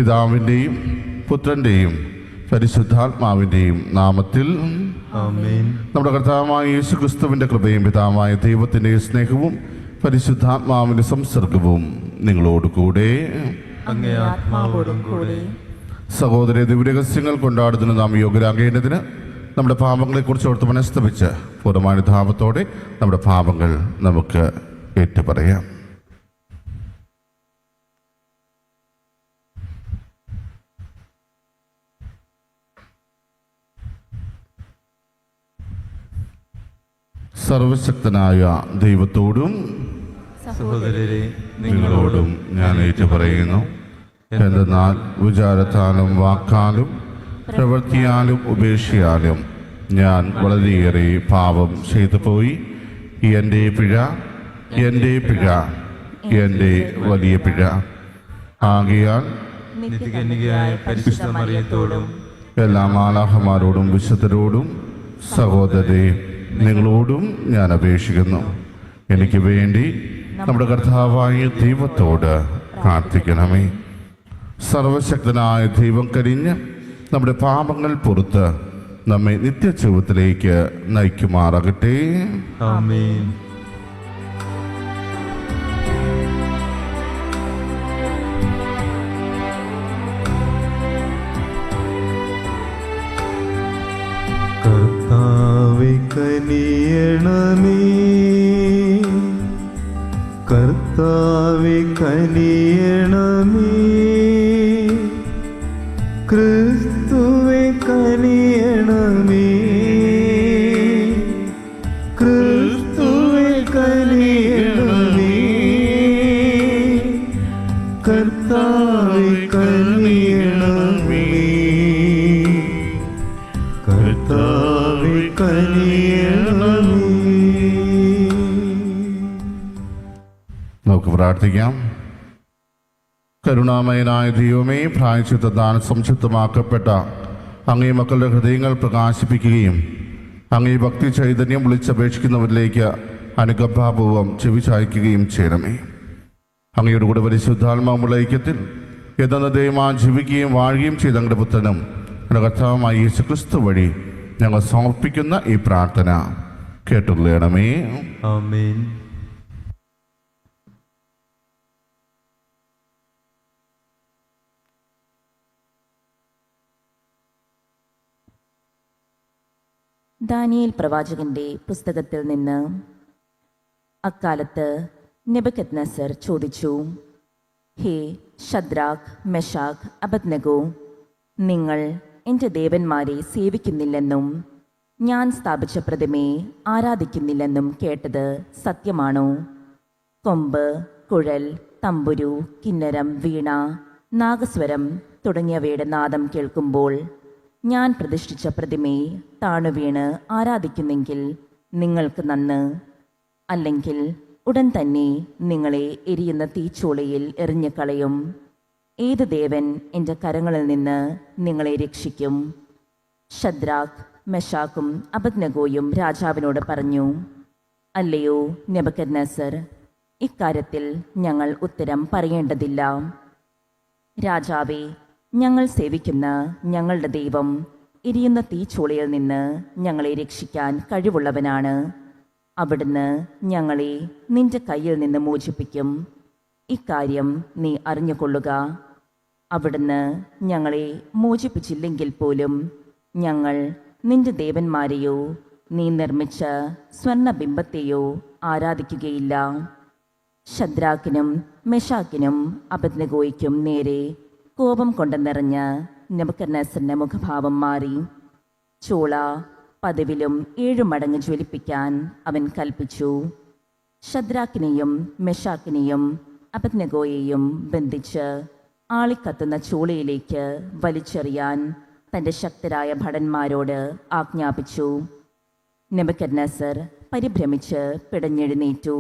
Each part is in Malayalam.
പിതാവിൻ്റെയും പുത്രൻ്റെയും പരിശുദ്ധാത്മാവിൻ്റെയും നാമത്തിൽ ആമേൻ. നമ്മുടെ കർത്താവായ യേശു ക്രിസ്തുവിൻ്റെ കൃപയും പിതാവായ ദൈവത്തിൻ്റെ സ്നേഹവും പരിശുദ്ധാത്മാവിൻ്റെ സംസർഗവും നിങ്ങളോടുകൂടെ. അങ്ങേ ആത്മാവോടും കൂടെ. സഹോദര ദിവ്യരഹസ്യങ്ങൾ കൊണ്ടാടുന്നതിന് നാം യോഗ്യരാകേണ്ടതിന് നമ്മുടെ പാപങ്ങളെക്കുറിച്ച് ഓർത്ത് മനസ്തപിച്ച് പൂർണ്ണമാനുധാപത്തോടെ നമ്മുടെ പാപങ്ങൾ നമുക്ക് ഏറ്റുപറയാം. സർവശക്തനായ ദൈവത്തോടും സഹോദരരെ, നിങ്ങളോടും ഞാൻ ഏറ്റുപറയുന്നു. എന്തെന്നാൽ വിചാരത്താലും വാക്കാലും പ്രവൃത്തിയാലും ഉപേക്ഷയാലും ഞാൻ വളരെയേറെ പാപം ചെയ്തു പോയി. എൻ്റെ പിഴ, എൻ്റെ പിഴ, എൻ്റെ വലിയ പിഴ. ആകയാൽ നിത്യകന്യകയായ പരിശുദ്ധ മറിയത്തോടും എല്ലാ മാലാഖമാരോടും വിശുദ്ധരോടും സഹോദരരെ നിങ്ങളോടും ഞാൻ അപേക്ഷിക്കുന്നു, എനിക്ക് വേണ്ടി നമ്മുടെ കർത്താവായ ദൈവത്തോട് പ്രാർത്ഥിക്കണമേ. സർവശക്തനായ ദൈവം കരിഞ്ഞ് നമ്മുടെ പാപങ്ങൾ പുറത്ത് നമ്മെ നിത്യജീവിതത്തിലേക്ക് നയിക്കുമാറാകട്ടെ. ആമേൻ. കർത്താവേ കനിയണമേ, കർത്താവേ കനിയണമേ, ക്രിസ്തുവേ കനിയണമേ, ക്രിസ്തുവേ കനിയണമേ, കർത്താവേ കനിയണമേ, കർത്താവേ കനിയണമേ. നമുക്ക് പ്രാർത്ഥിക്കാം. കരുണാമയനായ ദൈവമേ, പ്രായശ്ചിത്തദാനം സംക്ഷിപ്തമാക്കപ്പെട്ട അങ്ങേ മക്കളുടെ ഹൃദയങ്ങൾ പ്രകാശിപ്പിക്കുകയും അങ്ങേ ഭക്തി ചൈതന്യം വിളിച്ചപേക്ഷിക്കുന്നവരിലേക്ക് അനുകമ്പാപൂർവം ചെവി ചായ്ക്കുകയും ചെയ്യണമേ. അങ്ങയുടെ കൂടെ പരിശുദ്ധാത്മാവുമുള്ള ഐക്യത്തിൽ യഥാർത്ഥമാ ജീവിക്കുകയും വാഴുകയും ചെയ്ത അങ്ങയുടെ പുത്രനും നമ്മുടെ കർത്താവുമായ യേശു ക്രിസ്തു വഴി ഞങ്ങൾ സമർപ്പിക്കുന്ന ഈ പ്രാർത്ഥന കേട്ടുകൊള്ളണമേ. ആമേൻ. ദാനിയേൽ പ്രവാചകന്റെ പുസ്തകത്തിൽ നിന്ന്. അക്കാലത്ത് നെബൂഖദ്നേസർ ചോദിച്ചു, ഹേ ശദ്രാഖ്, മെഷാഖ്, അബദ്നെഗോ, നിങ്ങൾ എൻ്റെ ദേവന്മാരെ സേവിക്കുന്നില്ലെന്നും ഞാൻ സ്ഥാപിച്ച പ്രതിമയെ ആരാധിക്കുന്നില്ലെന്നും കേട്ടത് സത്യമാണോ? കൊമ്പ്, കുഴൽ, തമ്പുരു, കിന്നരം, വീണ, നാഗസ്വരം തുടങ്ങിയവയുടെ നാദം കേൾക്കുമ്പോൾ ഞാൻ പ്രതിഷ്ഠിച്ച പ്രതിമയെ താണുവീണ് ആരാധിക്കുന്നെങ്കിൽ നിങ്ങൾക്ക് നന്ന്. അല്ലെങ്കിൽ ഉടൻ തന്നെ നിങ്ങളെ എരിയുന്ന തീച്ചൂളയിൽ എറിഞ്ഞു കളയും. ഏത് ദേവൻ എൻ്റെ കരങ്ങളിൽ നിന്ന് നിങ്ങളെ രക്ഷിക്കും? ശദ്രാഖ്, മെഷാക്കും അബദ്നെഗോയും രാജാവിനോട് പറഞ്ഞു, അല്ലയോ നെബൂഖദ്നേസർ, ഇക്കാര്യത്തിൽ ഞങ്ങൾ ഉത്തരം പറയേണ്ടതില്ല. രാജാവേ, ഞങ്ങൾ സേവിക്കുന്ന ഞങ്ങളുടെ ദൈവം എരിയുന്ന തീച്ചൂളയിൽ നിന്ന് ഞങ്ങളെ രക്ഷിക്കാൻ കഴിവുള്ളവനാണ്. അവിടുന്ന് ഞങ്ങളെ നിന്റെ കയ്യിൽ നിന്ന് മോചിപ്പിക്കും. ഇക്കാര്യം നീ അറിഞ്ഞുകൊള്ളുക. അവിടുന്ന് ഞങ്ങളെ മോചിപ്പിച്ചില്ലെങ്കിൽ പോലും ഞങ്ങൾ നിന്റെ ദേവന്മാരെയോ നീ നിർമ്മിച്ച സ്വർണബിംബത്തെയോ ആരാധിക്കുകയില്ല. ശദ്രാക്കിനും മെഷാക്കിനും അബദ്നെഗോയ്ക്കും നേരെ കോപം കൊണ്ട് നിറഞ്ഞ് നെബൂഖദ്നേസറിന്റെ മുഖഭാവം മാറി. ചൂള പതിവിലും 7 മടങ്ങ് ജ്വലിപ്പിക്കാൻ അവൻ കൽപ്പിച്ചു. ശദ്രാക്കിനെയും മെഷാക്കിനെയും അബദ്നെഗോയെയും ബന്ധിച്ച് ആളിക്കത്തുന്ന ചൂളയിലേക്ക് വലിച്ചെറിയാൻ തൻ്റെ ശക്തരായ ഭടന്മാരോട് ആജ്ഞാപിച്ചു. നെബൂഖദ്നേസർ പരിഭ്രമിച്ച് പിടഞ്ഞെഴുന്നേറ്റു.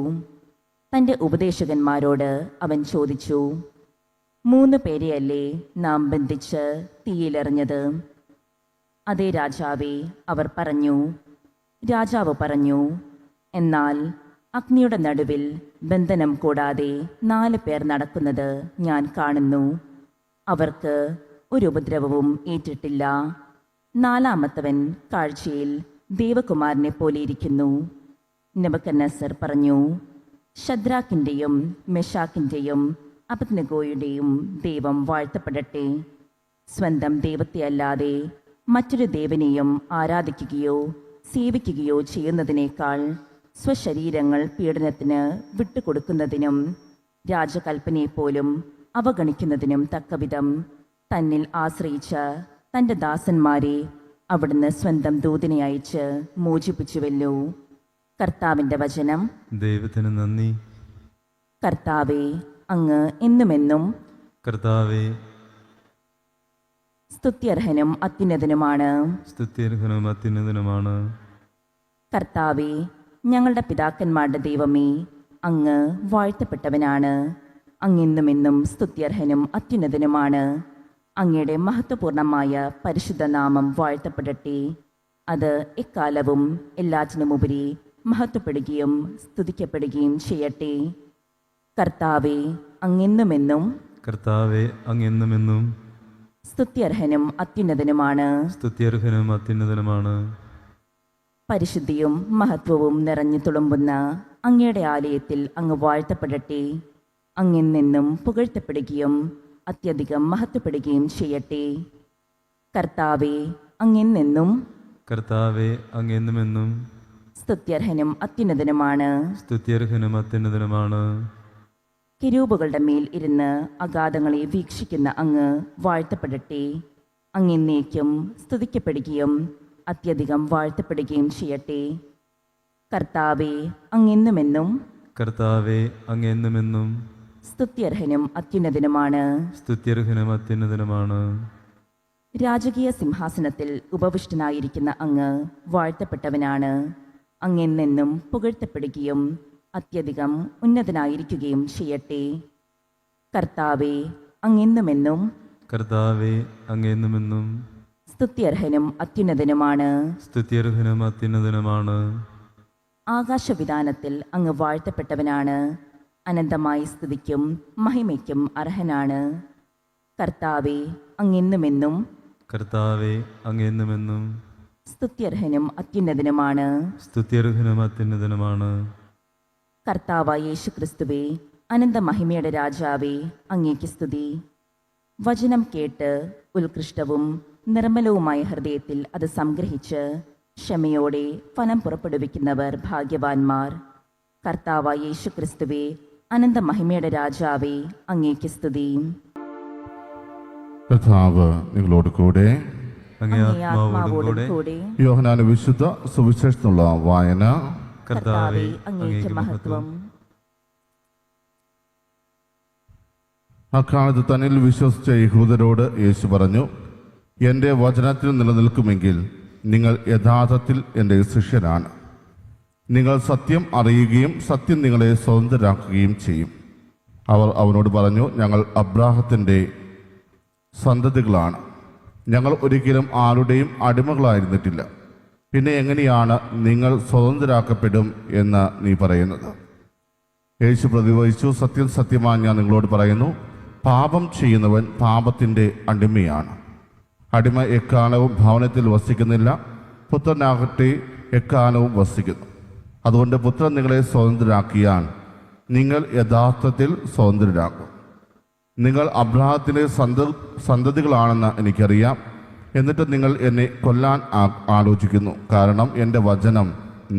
തൻ്റെ ഉപദേശകന്മാരോട് അവൻ ചോദിച്ചു, 3 പേരെയല്ലേ നാം ബന്ധിച്ച് തീയിലെറിഞ്ഞത്? അതേ രാജാവേ, അവർ പറഞ്ഞു. രാജാവ് പറഞ്ഞു, എന്നാൽ അഗ്നിയുടെ നടുവിൽ ബന്ധനം കൂടാതെ 4 പേർ നടക്കുന്നത് ഞാൻ കാണുന്നു. അവർക്ക് ഒരു ഉപദ്രവവും ഏറ്റിട്ടില്ല. നാലാമത്തവൻ കാഴ്ചയിൽ ദേവകുമാരനെ പോലെ ഇരിക്കുന്നു. നെബൂഖദ്നേസർ പറഞ്ഞു, ശദ്രാക്കിൻ്റെയും മെഷാക്കിൻ്റെയും അബദ്നെഗോയുടെയും ദൈവം വാഴ്ത്തപ്പെടട്ടെ. സ്വന്തം ദൈവത്തെ അല്ലാതെ മറ്റൊരു ദേവനെയും ആരാധിക്കുകയോ സേവിക്കുകയോ ചെയ്യുന്നതിനേക്കാൾ സ്വശരീരങ്ങൾ പീഡനത്തിന് വിട്ടുകൊടുക്കുന്നതിനും രാജകൽപ്പനയെപ്പോലും അവഗണിക്കുന്നതിനും തക്കവിധം തന്നിൽ ആശ്രയിച്ച തൻ്റെ ദാസന്മാരെ അവിടുന്ന് സ്വന്തം ദൂതനെ അയച്ച് മോചിപ്പിച്ചുവല്ലോ. കർത്താവിൻ്റെ വചനം. ദൈവത്തിന് നന്ദി. കർത്താവെ, അങ്ങ് എന്നുമെന്നും കർത്താവെ, സ്തുത്യർഹനും അത്യുന്നതനുമാണ്. സ്തുത്യർഹനും അത്യുന്നതനുമാണ്. കർത്താവെ, ഞങ്ങളുടെ പിതാക്കന്മാരുടെ ദൈവമേ, അങ്ങ് വാഴ്ത്തപ്പെട്ടവനാണ്. അങ്ങെന്നുമെന്നും സ്തുത്യർഹനും അത്യുന്നതനുമാണ്. അങ്ങയുടെ മഹത്വപൂർണമായ പരിശുദ്ധ നാമം വാഴ്ത്തപ്പെടട്ടെ. അത് എക്കാലവും എല്ലാറ്റിനുമുപരി മഹത്വപ്പെടുകയും സ്തുതിക്കപ്പെടുകയും ചെയ്യട്ടെ. കർത്താവെ, അങ്ങെന്നുമെന്നും കർത്താവെ, അങ്ങെന്നുമെന്നും സ്തുത്യർഹനും അത്യുന്നതനുമാണ്. സ്തുത്യർഹനും അത്യുന്നതനുമാണ്. പരിശുദ്ധിയും മഹത്വവും നിറഞ്ഞു തുളുമ്പുന്ന അങ്ങയുടെ ആലയത്തിൽ അങ്ങ് വാഴ്ത്തപ്പെടട്ടെ. അങ്ങെന്നെന്നും പുകഴ്ത്തപ്പെടുകയും അത്യധികം മഹത്വപ്പെടുകയും ചെയ്യട്ടെ. കർത്താവെ, അങ്ങെന്നെന്നും കർത്താവെ, അങ്ങെന്നുമെന്നും സ്തുത്യർഹനും അത്യുന്നതനുമാണ്. സ്തുത്യർഹനും അത്യുന്നതനുമാണ്. കിരൂബുകളുടെ മേൽ ഇരുന്ന് അഗാധങ്ങളെ വീക്ഷിക്കുന്ന അങ്ങ് വാഴ്ത്തപ്പെടട്ടെ. അങ്ങെന്നേക്കും സ്തുതിക്കപ്പെടുകയും അത്യധികം വാഴ്ത്തപ്പെടുകയും ചെയ്യട്ടെ. കർത്താവെ, അങ്ങെന്നുമെന്നും കർത്താവെ, അങ്ങെന്നുമെന്നും സ്തുത്യർഹനും അത്യുന്നതനുമാണ്. സ്തുത്യർഹനും അത്യുന്നതനുമാണ്. രാജകീയ സിംഹാസനത്തിൽ ഉപവിഷ്ടനായിരിക്കുന്ന അങ്ങ് വാഴ്ത്തപ്പെട്ടവനാണ്. അങ്ങെന്നെന്നും പുകഴ്ത്തപ്പെടുകയും അത്യധികം ഉന്നതനായിരിക്കുകയും ചെയ്യട്ടെ. കർത്താവെ, അങ്ങെന്നുമെന്നും കർത്താവെ, അങ്ങെന്നുമെന്നും സ്തുത്യർഹനും അത്യുന്നതനുമാണ്. സ്തുത്യർഹനും അത്യുന്നതനുമാണ്. ആകാശവിധാനത്തിൽ അങ്ങ് വാഴ്ത്തപ്പെട്ടവനാണ്. അനന്തമായ സ്തുതിക്കും മഹിമയ്ക്കും അർഹനാണ്. കർത്താവെ, അങ്ങെന്നുമെന്നും കർത്താവെ, അങ്ങെന്നുമെന്നും സ്തുത്യർഹനും അത്യുന്നതനുമാണ്. സ്തുത്യർഹനും അത്യുന്നതനുമാണ്. കർത്താവായ യേശുക്രിസ്തുവേ, അനന്ത മഹിമയുടെ രാജാവേ, അങ്ങേക്ക് സ്തുതി. വചനം കേട്ട് ഉത്കൃഷ്ടവും നിർമ്മലവുമായ ഹൃദയത്തിൽ അത് സംഗ്രഹിച്ച് ക്ഷമയോടെ ഫലം പുറപ്പെടുവിക്കുന്നവർ ഭാഗ്യവാന്മാർ. കർത്താവായ യേശുക്രിസ്തുവേ, അനന്ത മഹിമയുടെ രാജാവേ, അങ്ങേക്ക് സ്തുതി. കർത്താവ് നിങ്ങളോട് കൂടെ. അങ്ങേ അങ്ങേ ആത്മാവോടും ആത്മാവോടും കൂടെ. കൂടെ. യോഹന്നാന്റെ വിശുദ്ധ സുവിശേഷത്തിനുള്ള വായന. കർത്താവേ, അങ്ങേക്ക് മഹത്വം. അക്കാലത്ത് തന്നിൽ വിശ്വസിച്ച യഹൂദരോട് യേശു പറഞ്ഞു, എൻ്റെ വചനത്തിൽ നിലനിൽക്കുമെങ്കിൽ നിങ്ങൾ യഥാർത്ഥത്തിൽ എൻ്റെ ശിഷ്യരാണ്. നിങ്ങൾ സത്യം അറിയുകയും സത്യം നിങ്ങളെ സ്വതന്ത്രരാക്കുകയും ചെയ്യും. അവർ അവനോട് പറഞ്ഞു, ഞങ്ങൾ അബ്രാഹത്തിൻ്റെ സന്തതികളാണ്. ഞങ്ങൾ ഒരിക്കലും ആരുടെയും അടിമകളായിരുന്നിട്ടില്ല. പിന്നെ എങ്ങനെയാണ് നിങ്ങൾ സ്വതന്ത്രരാക്കപ്പെടും എന്ന് നീ പറയുന്നത്? യേശു പ്രതിവചിച്ചു, സത്യം സത്യമായി ഞാൻ നിങ്ങളോട് പറയുന്നു, പാപം ചെയ്യുന്നവൻ പാപത്തിൻ്റെ അടിമയാണ്. അടിമ എക്കാലവും ഭവനത്തിൽ വസിക്കുന്നില്ല, പുത്രനാകട്ടെ എക്കാലവും വസിക്കുന്നു. അതുകൊണ്ട് പുത്രൻ നിങ്ങളെ സ്വതന്ത്രരാക്കിയാൽ നിങ്ങൾ യഥാർത്ഥത്തിൽ സ്വതന്ത്രരാകും. നിങ്ങൾ അബ്രാഹത്തിൻ്റെ സന്തതികളാണെന്ന് എനിക്കറിയാം. എന്നിട്ട് നിങ്ങൾ എന്നെ കൊല്ലാൻ ആലോചിക്കുന്നു. കാരണം എൻ്റെ വചനം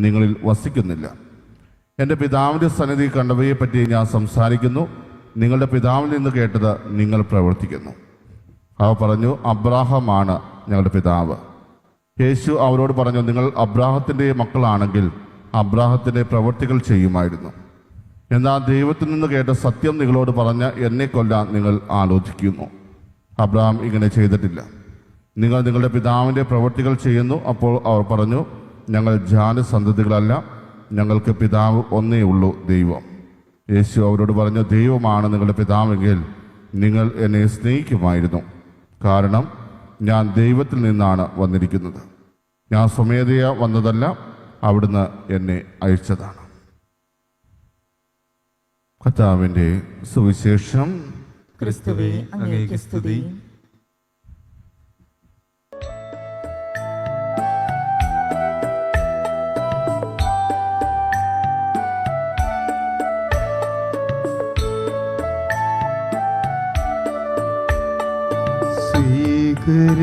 നിങ്ങളിൽ വസിക്കുന്നില്ല. എൻ്റെ പിതാവിൻ്റെ സന്നിധി കണ്ടവയെപ്പറ്റി ഞാൻ സംസാരിക്കുന്നു. നിങ്ങളുടെ പിതാവിൽ നിന്ന് കേട്ടത് നിങ്ങൾ പ്രവർത്തിക്കുന്നു. അവർ പറഞ്ഞു, അബ്രാഹമാണ് ഞങ്ങളുടെ പിതാവ്. യേശു അവരോട് പറഞ്ഞു, നിങ്ങൾ അബ്രാഹത്തിൻ്റെ മക്കളാണെങ്കിൽ അബ്രാഹത്തിൻ്റെ പ്രവൃത്തികൾ ചെയ്യുമായിരുന്നു. എന്നാൽ ദൈവത്തിൽ നിന്ന് കേട്ട സത്യം നിങ്ങളോട് പറഞ്ഞ് എന്നെ കൊല്ലാൻ നിങ്ങൾ ആലോചിക്കുന്നു. അബ്രാഹാം ഇങ്ങനെ ചെയ്തിട്ടില്ല. നിങ്ങൾ നിങ്ങളുടെ പിതാവിൻ്റെ പ്രവൃത്തികൾ ചെയ്യുന്നു. അപ്പോൾ അവർ പറഞ്ഞു, ഞങ്ങൾ ജാതിസന്തതികളല്ല, ഞങ്ങൾക്ക് പിതാവ് ഒന്നേ ഉള്ളൂ, ദൈവം. യേശു അവരോട് പറഞ്ഞു, ദൈവമാണ് നിങ്ങളുടെ പിതാവെങ്കിൽ നിങ്ങൾ എന്നെ സ്നേഹിക്കുമായിരുന്നു. കാരണം ഞാൻ ദൈവത്തിൽ നിന്നാണ് വന്നിരിക്കുന്നത്. ഞാൻ സ്വമേധയാ വന്നതല്ല, അവിടുന്ന് എന്നെ അയച്ചതാണ്. കർത്താവിൻ്റെ സുവിശേഷം. ക്രിസ്തുവേ അങ്ങേക്ക് സ്തുതി.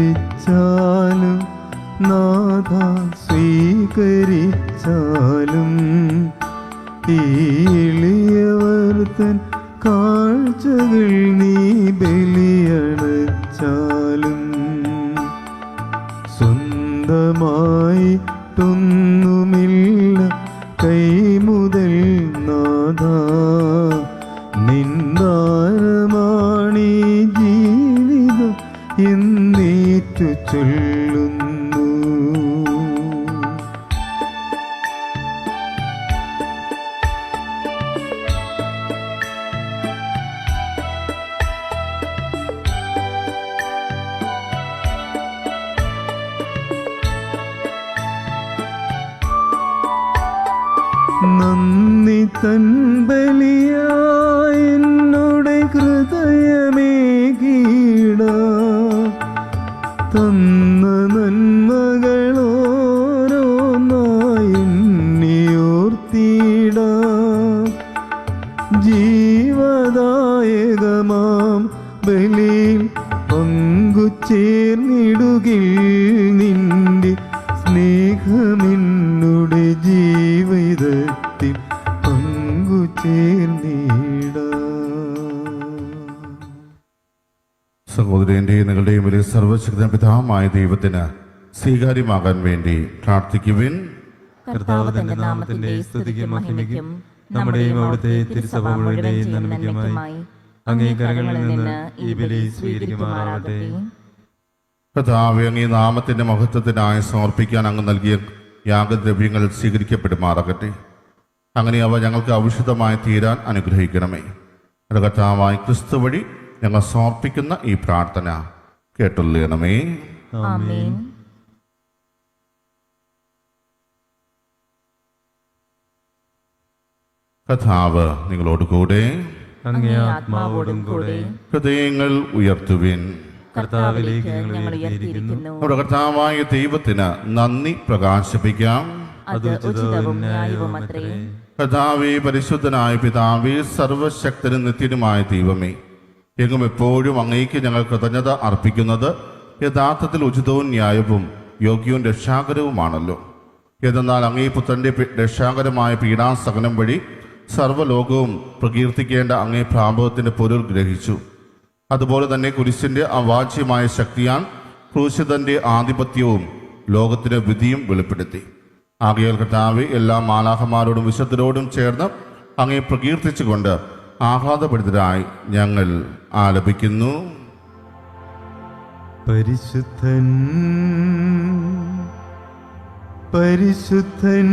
സ്വീകരിച്ചാലും നാഥ സ്വീകരിച്ചാലും എളിയവർത്തൻ കാഴ്ചകൾ നീ ബലിയണച്ചാലും സ്വന്തമായിട്ടൊന്നുമില്ല കൈമുതൽ നാഥ നിന്ദാനമാണീ ജീവിതം എന്നേറ്റു ചൊല്ലുന്നു. നന്ദി തൻ ബലിയായി എന്നോട് ഹൃദയമേകീട തന്ന നന്മകളോരോന്നായി എണ്ണിയോർത്തിട ജീവദായകമാം ബലിയിൽ പങ്കുചേർന്നിടുകിൽ നിന്റെ സ്നേഹമെന്നുടെ ജീവിതത്തിൽ പങ്കുചേർന്നിട. സഹോദരന്റെയും നിങ്ങളുടെയും ഒരു സർവശക്തൻ പിതാവായ ദൈവത്തിന് സ്വീകാര്യമാകാൻ വേണ്ടി പ്രാർത്ഥിക്കുവിൻ. കർത്താവ് തന്റെ നാമത്തിന്റെ സ്തുതിക്കും മഹിമയ്ക്കും നമ്മുടെയും അവിടുത്തെ തിരുസഭ മുഴുവന്റെയും നന്മയ്ക്കുമായി അങ്ങേ കരങ്ങളിൽ നിന്ന് ഈ ബലി സ്വീകരിക്കുമാറാകട്ടെ. കർത്താവേ, അങ്ങേ നാമത്തിന്റെ മഹത്വത്തിനായി സമർപ്പിക്കാൻ അങ്ങ് നൽകിയ യാഗദ്രവ്യങ്ങൾ സ്വീകരിക്കപ്പെടുമാറാകട്ടെ. അങ്ങനെ അവ ഞങ്ങൾക്ക് ഔഷധമായി തീരാൻ അനുഗ്രഹിക്കണമേ. കർത്താവായ ക്രിസ്തു വഴി ഞങ്ങൾ സമർപ്പിക്കുന്ന ഈ പ്രാർത്ഥന കേട്ടുള്ളണമേ. ആമേൻ. കർത്താവ് നിങ്ങളോട് കൂടെ. അങ്ങേ ആത്മാവോടും കൂടെ. ഹൃദയങ്ങൾ ഉയർത്തുവിൻ. കർത്താവിലേക്ക് ഞങ്ങൾ ഉയർത്തിയിരിക്കുന്നു. നമ്മുടെ കർത്താവായ ദൈവത്തിന് നന്ദി പ്രകാശിപ്പിക്കാം. അത് ഉചിതവും ന്യായവുമത്രേ. കർത്താവേ, പരിശുദ്ധനായ പിതാവേ, സർവശക്തനും നിത്യനുമായ ദൈവമേ, എങ്ങും എപ്പോഴും അങ്ങേക്ക് ഞങ്ങൾ കൃതജ്ഞത അർപ്പിക്കുന്നത് യഥാർത്ഥത്തിൽ ഉചിതവും ന്യായവും യോഗ്യവും രക്ഷാകരവുമാണല്ലോ. എന്നാൽ അങ്ങേ പുത്രന്റെ രക്ഷാകരമായ പീഡാസഹനം വഴി സർവ്വലോകവും പ്രകീർത്തിക്കേണ്ട അങ്ങേ പ്രാഭവത്തിന്റെ പൊരുൾ ഗ്രഹിച്ചു. അതുപോലെ തന്നെ കുരിശിന്റെ അവാച്യമായ ശക്തിയാൽ ക്രൂശിതന്റെ ആധിപത്യവും ലോകത്തിന്റെ വിധിയും വെളിപ്പെടുത്തി. ആകയാൽ കർത്താവേ, എല്ലാ മാലാഖമാരോടും വിശുദ്ധരോടും ചേർന്ന് അങ്ങേ പ്രകീർത്തിച്ചുകൊണ്ട് ആഹ്ലാദപരിതരായി ഞങ്ങൾ ആലപിക്കുന്നു. പരിശുദ്ധൻ പരിശുദ്ധൻ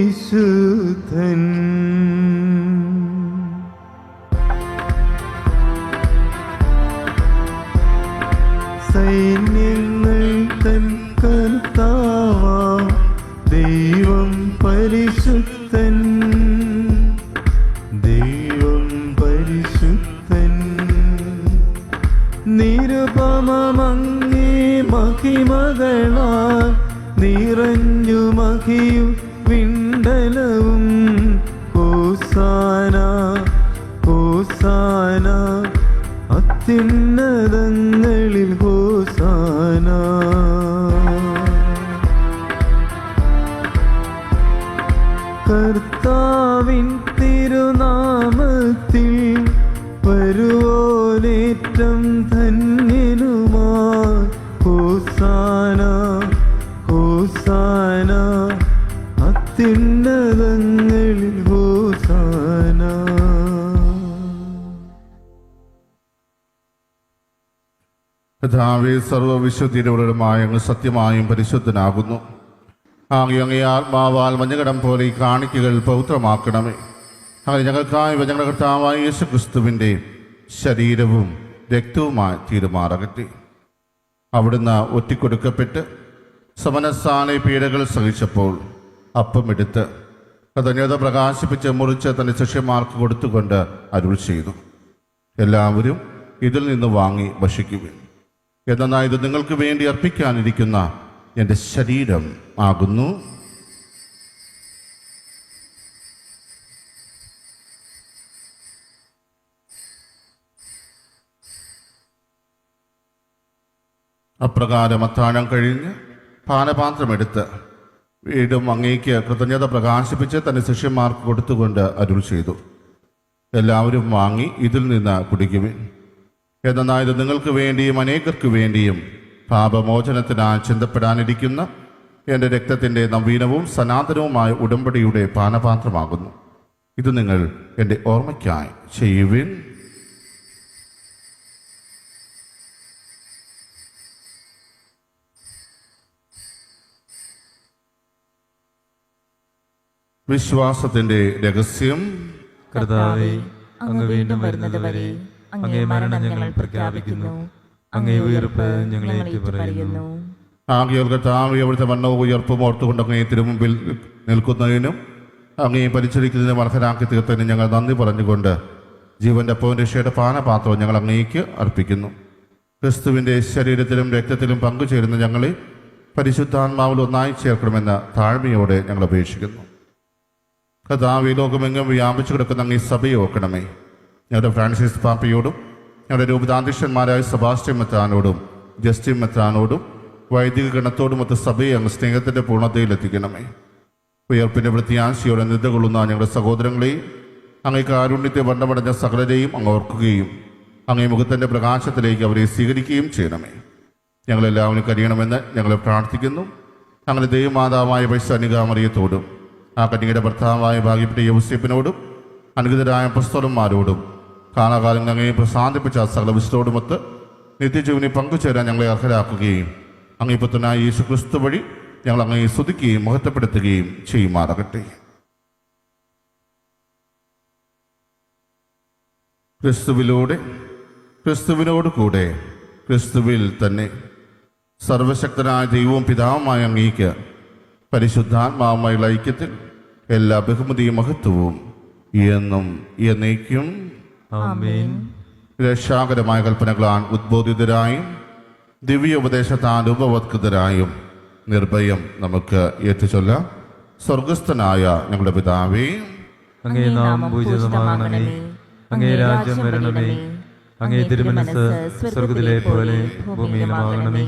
പരിശുദ്ധൻ സൈന്യങ്ങൾ തൻ കർത്താവാം ദൈവം പരിശുദ്ധൻ ദൈവം പരിശുദ്ധൻ നിരുപമങ്ങേ മഹിമകളാൽ നിറഞ്ഞു മഹിയും വിണ്ടലവും ഹോസാന ഹോസാന അത്യുന്നതങ്ങളിൽ ഹോസാന. കർത്താവിൻ തിരുനാമത്തിൽ വരുവോനേറ്റം ധന്യനുമായി ഹോസാന ഹോസാന അത്യുന്നതങ്ങളിൽ ഹോസാന. കർത്താവേ, സർവ്വവിശുദ്ധിയുടെ അങ്ങ് സത്യമായും പരിശുദ്ധനാകുന്നു. അങ്ങേ ആത്മാവാൽ മഞ്ഞകടം പോലെ ഈ കാണിക്കകൾ പവിത്രമാക്കണമേ. അങ്ങനെ ഞങ്ങൾക്കായി ഞങ്ങളുടെ കർത്താവായ യേശു ക്രിസ്തുവിൻ്റെ ശരീരവും രക്തവുമായി തീരുമാറാകട്ടെ. അവിടുന്ന് ഒറ്റിക്കൊടുക്കപ്പെട്ട് സമനസ്ഥാന പീഡകൾ സഹിച്ചപ്പോൾ അപ്പമെടുത്ത് കൃതജ്ഞത പ്രകാശിപ്പിച്ച് മുറിച്ച് തന്റെ ശിഷ്യന്മാർക്ക് കൊടുത്തുകൊണ്ട് അരുൾ ചെയ്തു, എല്ലാവരും ഇതിൽ നിന്ന് വാങ്ങി ഭക്ഷിക്കുവിൻ. എന്നാൽ ഇത് നിങ്ങൾക്ക് വേണ്ടി അർപ്പിക്കാനിരിക്കുന്ന എൻ്റെ ശരീരം ആകുന്നു. അപ്രകാരം അത്താഴം കഴിഞ്ഞ് പാനപാത്രമെടുത്ത് വീണ്ടും അങ്ങേക്ക് കൃതജ്ഞത പ്രകാശിപ്പിച്ച് തന്റെ ശിഷ്യന്മാർക്ക് കൊടുത്തുകൊണ്ട് അരുൾ ചെയ്തു, എല്ലാവരും വാങ്ങി ഇതിൽ നിന്ന് കുടിക്കുവിൻ. എന്നാൽ ഇത് നിങ്ങൾക്ക് വേണ്ടിയും അനേകർക്ക് വേണ്ടിയും പാപമോചനത്തിനായി ചിന്തപ്പെടാനിരിക്കുന്ന എൻ്റെ രക്തത്തിൻ്റെ നവീനവും സനാതനവുമായ ഉടമ്പടിയുടെ പാനപാത്രമാകുന്നു. ഇത് നിങ്ങൾ എൻ്റെ ഓർമ്മയ്ക്കായി ചെയ്യുവിൻ. വിശ്വാസത്തിന്റെ രഹസ്യം. കർത്താവേ, അങ്ങ് വീണ്ടും വരുന്നതുവരെ അങ്ങേ മരണം ഞങ്ങൾ പ്രഖ്യാപിക്കുന്നു, അങ്ങേ ഉയർപ്പ് ഞങ്ങൾ ഏറ്റുപറയുന്നു. ആകയാൽ കർത്താവേ, അവിടുത്തെ മരണവും ഉയർപ്പും ഓർത്തുകൊണ്ട് അങ്ങേ തിരുമുമ്പിൽ നിൽക്കുന്നതിനും അങ്ങേ പരിചരിക്കുന്നതിനും അർഹരാക്കി തീർത്തതിനും ഞങ്ങൾ നന്ദി പറഞ്ഞുകൊണ്ട് ജീവന്റെ അപ്പവും രക്ഷയുടെ പാനപാത്രവും ഞങ്ങൾ അങ്ങേക്ക് അർപ്പിക്കുന്നു. ക്രിസ്തുവിന്റെ ശരീരത്തിലും രക്തത്തിലും പങ്കുചേരുന്ന ഞങ്ങളെ പരിശുദ്ധാത്മാവിൽ ഒന്നായി ചേർക്കണമെന്ന് താഴ്മയോടെ ഞങ്ങൾ അപേക്ഷിക്കുന്നു. കർത്താവേ, ലോകമെങ്ങും വ്യാപിച്ചു കിടക്കുന്ന അങ്ങേ സഭയെ ഓർക്കണമേ. ഞങ്ങളുടെ ഫ്രാൻസിസ് പാപ്പയോടും ഞങ്ങളുടെ രൂപതാധ്യക്ഷന്മാരായ സെബാസ്റ്റ്യൻ മെത്രാനോടും ജസ്റ്റിൻ മെത്രാനോടും വൈദിക ഗണത്തോടുമൊത്ത് സഭയെ അങ്ങ് സ്നേഹത്തിൻ്റെ പൂർണ്ണതയിലെത്തിക്കണമേ. ഉയർപ്പിൻ്റെ പ്രത്യാശയോടെ നിദ്രകൊള്ളുന്ന ഞങ്ങളുടെ സഹോദരങ്ങളെയും അങ്ങേ കാരുണ്യത്തെ വർണ്ണമടഞ്ഞ സകലരെയും അങ്ങ് ഓർക്കുകയും അങ്ങേ മുഖത്തിൻ്റെ പ്രകാശത്തിലേക്ക് അവരെ സ്വീകരിക്കുകയും ചെയ്യണമേ. ഞങ്ങളെല്ലാവരും കഴിയണമെന്ന് ഞങ്ങളെ പ്രാർത്ഥിക്കുന്നു. ഞങ്ങളുടെ ദൈവമാതാവായ പരിശുദ്ധ ആ കന്യകയുടെ ഭർത്താവായ ഭാഗ്യപ്പെട്ട യൗസേപ്പിനോടും അനുഗതരായ അപ്പോസ്തലന്മാരോടും കാലാകാലങ്ങൾ അങ്ങയെ പ്രസാദിപ്പിച്ച സകല വിശുദ്ധരോടുമൊത്ത് നിത്യജീവനെ പങ്കുചേരാൻ ഞങ്ങളെ അർഹരാക്കുകയും അങ്ങേ പുത്രനായ യേശു ക്രിസ്തു വഴി ഞങ്ങൾ അങ്ങയെ സ്തുതിക്കുകയും മഹത്വപ്പെടുത്തുകയും ചെയ്യുമാറാകട്ടെ. ക്രിസ്തുവിലൂടെ, ക്രിസ്തുവിനോട് കൂടെ, ക്രിസ്തുവിൽ തന്നെ സർവശക്തനായ ദൈവവും പിതാവുമായ അങ്ങേക്ക് പരിശുദ്ധാത്മാവുമായുള്ള ഐക്യത്തിൽ എല്ലാ ബഹുമതിയും മഹത്വവും എന്നും എന്നേക്കും ആമേൻ. രക്ഷാകരമായ കൽപ്പനകളാൽ ഉദ്ബോധിതരായും ദിവ്യ ഉപദേശത്താൽ ഉപവത്കൃതരായും നിർഭയം നമുക്ക് ഏറ്റുചൊല്ലാം. സ്വർഗസ്ഥനായ ഞങ്ങളുടെ പിതാവേ, അങ്ങേ നാമം പൂജിതമാകണമേ, അങ്ങേ രാജ്യം വരണമേ, അങ്ങേ തിരുമനസ്സ് സ്വർഗ്ഗത്തിലെ പോലെ ഭൂമിയിലുമാകണമേ.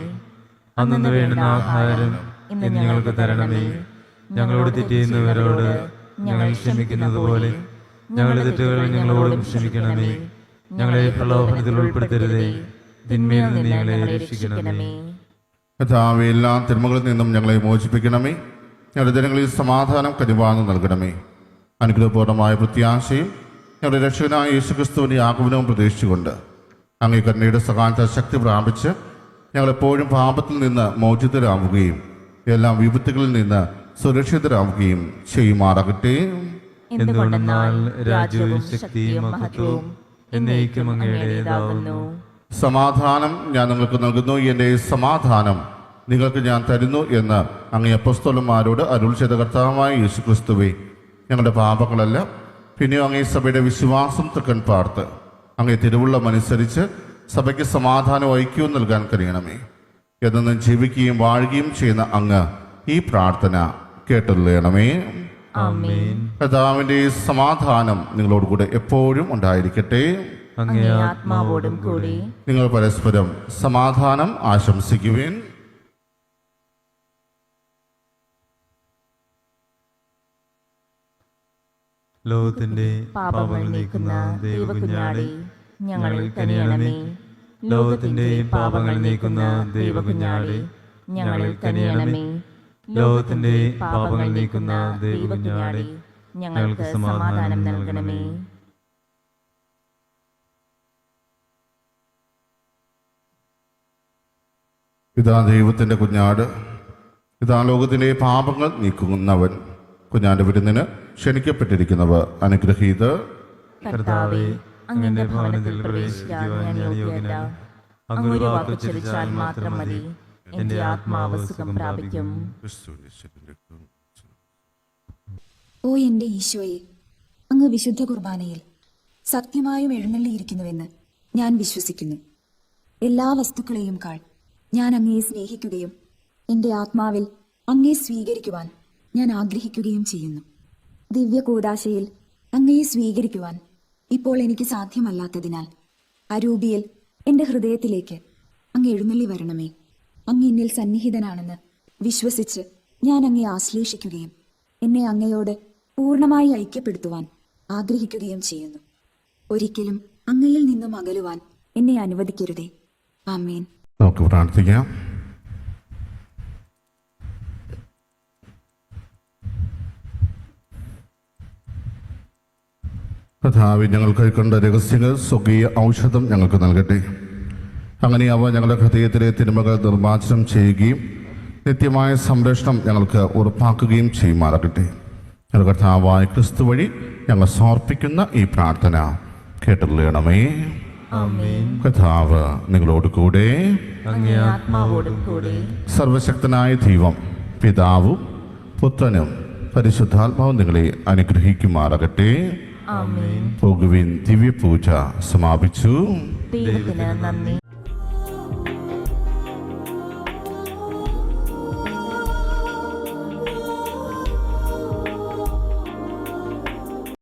അന്നു വേണ്ടുന്ന ആഹാരം ഇന്ന് ഞങ്ങൾക്ക് തരണമേ. ഞങ്ങളോട് തെറ്റ് ചെയ്യുന്നവരോട് ഞങ്ങൾ ക്ഷമിക്കുന്നത് പോലെ ഞങ്ങളുടെ തെറ്റുകൾ ഞങ്ങളോടും ക്ഷമിക്കണമേ. ഞങ്ങളെ പ്രലോഭനത്തിൽ ഉൾപ്പെടുത്തരുതേ, തിന്മയിൽ നിന്ന് ഞങ്ങളെ രക്ഷിക്കണമേ. കർത്താവേ, എല്ലാ തിന്മകളിൽ നിന്നും ഞങ്ങളെ മോചിപ്പിക്കണമേ. ഞങ്ങളുടെ ജനങ്ങളിൽ സമാധാനം കനിവാർന്നു നൽകണമേ. അനുഗ്രഹപൂർണമായ പ്രത്യാശയും ഞങ്ങളുടെ രക്ഷകനായ യേശുക്രിസ്തുവിന്റെ ആഗമനവും പ്രതീക്ഷിച്ചുകൊണ്ട് അങ്ങേ കരുണയുടെ സഹായത്താൽ ശക്തി പ്രാപിച്ച് ഞങ്ങളെപ്പോഴും പാപത്തിൽ നിന്ന് മോചിതരാവുകയും എല്ലാ വിപത്തുകളിൽ നിന്ന് സുരക്ഷിതരാവുകയും ചെയ്യുമാറാകട്ടെ. എന്തുകൊണ്ടെന്നാൽ രാജ്യവും ശക്തിയും മഹത്വവും എന്നേക്കും അങ്ങയുടേതാകുന്നു. സമാധാനം ഞാൻ നിങ്ങൾക്ക് നൽകുന്നു, എൻ്റെ സമാധാനം നിങ്ങൾക്ക് ഞാൻ തരുന്നു എന്ന് അങ്ങേ അപ്പോസ്തലന്മാരോട് അരുൾ ചെയ്ത കർത്താവായ യേശുക്രിസ്തുവേ, ഞങ്ങളുടെ പാപങ്ങളല്ല പിന്നെയോ അങ്ങേ സഭയുടെ വിശ്വാസം തൃക്കൺ പാർത്ത് അങ്ങേ തിരുവുള്ളമനുസരിച്ച് സഭയ്ക്ക് സമാധാനവും ഐക്യവും നൽകാൻ കഴിയണമേ. എന്നും ജീവിക്കുകയും വാഴുകയും ചെയ്യുന്ന അങ്ങ് ഈ പ്രാർത്ഥന കേട്ടുള്ളണമേ. ആമേൻ. കർത്താവിന്റെ സമാധാനം നിങ്ങളോടുകൂടെ എപ്പോഴും ഉണ്ടായിരിക്കട്ടെ. അങ്ങേ ആത്മാവോടും കൂടി. നിങ്ങൾ പരസ്പരം സമാധാനം ആശംസിക്കുവിൻ. ലോകത്തിന്റെ പാപങ്ങൾ നീക്കുന്ന ദൈവകുഞ്ഞാടേ, ഞങ്ങളിൽ കനിയണമേ. ലോകത്തിന്റെ പാപങ്ങൾ നീക്കുന്ന ദൈവകുഞ്ഞാടേ, ഞങ്ങളിൽ കനിയണമേ. ലോകത്തിന്റെ പാപങ്ങൾ നീക്കുന്ന ദൈവകുഞ്ഞാടേ, ഞങ്ങൾക്ക് സമാധാനം നൽകണമേ. ഇതാ ദൈവത്തിന്റെ കുഞ്ഞാട്, ഇതാ ലോകത്തിന്റെ പാപങ്ങൾ നീക്കുന്നവൻ. കുഞ്ഞാന്റെ വിരുന്നിന് ക്ഷണിക്കപ്പെട്ടിരിക്കുന്നവർ അനുഗ്രഹീത്. കർത്താവേ, അങ്ങന്റെ ഭവനത്തിൽ പ്രവേശിക്കുവാൻ ഞാൻ യോഗ്യനല്ല. അങ്ങ് ഒരു വാക്ക് ഉച്ചരിച്ചാൽ മാത്രം മതി, എന്റെ ആത്മാവ് സുഖം പ്രാപിക്കും. ഓ എൻ്റെ ഈശോയെ, അങ്ങ് വിശുദ്ധ കുർബാനയിൽ സത്യമായും എഴുന്നള്ളിയിരിക്കുന്നുവെന്ന് ഞാൻ വിശ്വസിക്കുന്നു. എല്ലാ വസ്തുക്കളെയും കാൾ ഞാൻ അങ്ങയെ സ്നേഹിക്കുകയും എൻ്റെ ആത്മാവിൽ അങ്ങയെ സ്വീകരിക്കുവാൻ ഞാൻ ആഗ്രഹിക്കുകയും ചെയ്യുന്നു. ദിവ്യ കൂദാശയിൽ അങ്ങയെ സ്വീകരിക്കുവാൻ ഇപ്പോൾ എനിക്ക് സാധ്യമല്ലാത്തതിനാൽ അരൂപിയിൽ എൻ്റെ ഹൃദയത്തിലേക്ക് അങ്ങ് എഴുന്നള്ളി വരണമേ. അങ്ങ് എന്നിൽ സന്നിഹിതനാണെന്ന് വിശ്വസിച്ച് ഞാൻ അങ്ങയെ ആശ്ലേഷിക്കുകയും എന്നെ അങ്ങയോട് പൂർണ്ണമായി ഐക്യപ്പെടുത്തുവാൻ ആഗ്രഹിക്കുകയും ചെയ്യുന്നു. ഒരിക്കലും അങ്ങയിൽ നിന്നും അകലുവാൻ എന്നെ അനുവദിക്കരുതേ. ആമേൻ. നമുക്ക് പ്രാർത്ഥിക്കാം. കർത്താവേ, ഞങ്ങൾ കൈക്കൊണ്ട രഹസ്യങ്ങൾ സ്വകീയ ഔഷധം ഞങ്ങൾക്ക് നൽകട്ടെ. അങ്ങനെ അവ ഞങ്ങളുടെ ഹൃദയത്തിലെ തിന്മകൾ നിർമ്മാർജ്ജനം ചെയ്യുകയും നിത്യമായ സംരക്ഷണം ഞങ്ങൾക്ക് ഉറപ്പാക്കുകയും ചെയ്യുമാറാകട്ടെ. ഞങ്ങളുടെ കർത്താവായ ക്രിസ്തു വഴി ഞങ്ങൾ സമർപ്പിക്കുന്ന ഈ പ്രാർത്ഥന കേട്ടുള്ളണമേ. കർത്താവ് നിങ്ങളോട് കൂടെ. അങ്ങേ ആത്മാവോടും കൂടെ. സർവശക്തനായ ദൈവം പിതാവും പുത്രനും പരിശുദ്ധാത്മാവും നിങ്ങളെ അനുഗ്രഹിക്കുമാറാകട്ടെ. ആമേൻ. പോകുവിൻ. ദിവ്യപൂജ സമാപിച്ചു. ദൈവത്തിന് നന്ദി.